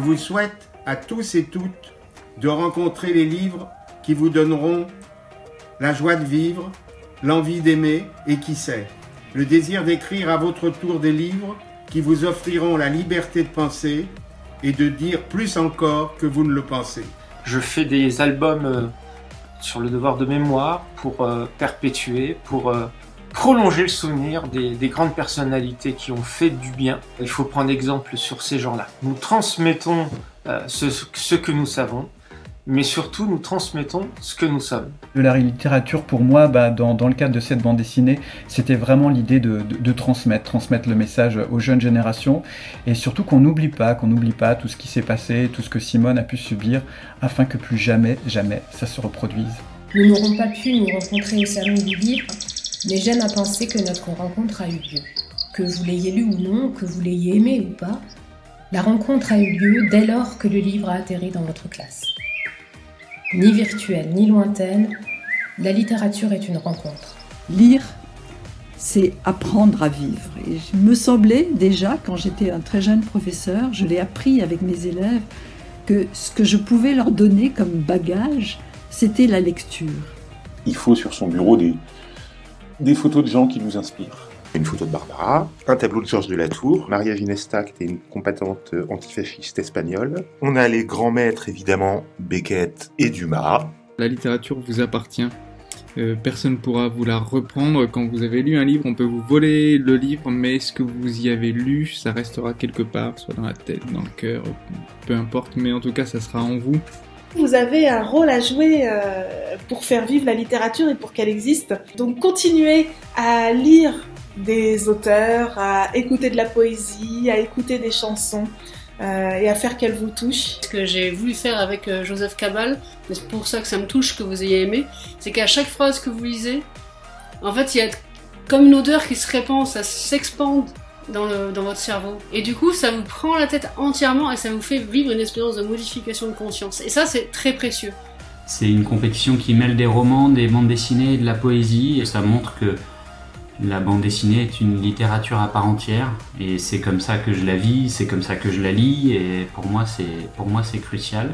vous souhaite à tous et toutes de rencontrer les livres qui vous donneront la joie de vivre, l'envie d'aimer et qui sait, le désir d'écrire à votre tour des livres qui vous offriront la liberté de penser et de dire plus encore que vous ne le pensez. Je fais des albums sur le devoir de mémoire pour perpétuer, pour prolonger le souvenir des grandes personnalités qui ont fait du bien. Il faut prendre exemple sur ces gens-là. Nous transmettons ce que nous savons, mais surtout nous transmettons ce que nous sommes. De la littérature, pour moi, dans le cadre de cette bande dessinée, c'était vraiment l'idée de transmettre le message aux jeunes générations, et surtout qu'on n'oublie pas tout ce qui s'est passé, tout ce que Simone a pu subir, afin que plus jamais ça se reproduise. Nous n'aurons pas pu nous rencontrer au salon du livre, mais j'aime à penser que notre rencontre a eu lieu. Que vous l'ayez lu ou non, que vous l'ayez aimé ou pas, la rencontre a eu lieu dès lors que le livre a atterri dans votre classe. Ni virtuelle, ni lointaine, la littérature est une rencontre. Lire, c'est apprendre à vivre. Et il me semblait déjà, quand j'étais un très jeune professeur, je l'ai appris avec mes élèves, que ce que je pouvais leur donner comme bagage, c'était la lecture. Il faut sur son bureau des photos de gens qui nous inspirent. Une photo de Barbara, un tableau de Georges de la Tour, Maria Ginesta qui était une combattante antifasciste espagnole. On a les grands maîtres évidemment, Beckett et Dumas. La littérature vous appartient. Personne ne pourra vous la reprendre. Quand vous avez lu un livre, on peut vous voler le livre, mais ce que vous y avez lu, ça restera quelque part, soit dans la tête, dans le cœur, peu importe, mais en tout cas ça sera en vous. Vous avez un rôle à jouer pour faire vivre la littérature et pour qu'elle existe. Donc continuez à lire des auteurs, à écouter de la poésie, à écouter des chansons et à faire qu'elles vous touchent. Ce que j'ai voulu faire avec Joseph Cabal, c'est pour ça que ça me touche que vous ayez aimé, c'est qu'à chaque phrase que vous lisez, en fait il y a comme une odeur qui se répand, ça s'expande dans votre cerveau. Et du coup ça vous prend la tête entièrement et ça vous fait vivre une expérience de modification de conscience. Et ça c'est très précieux. C'est une compétition qui mêle des romans, des bandes dessinées et de la poésie, et ça montre que la bande dessinée est une littérature à part entière, et c'est comme ça que je la vis, c'est comme ça que je la lis, et pour moi c'est crucial.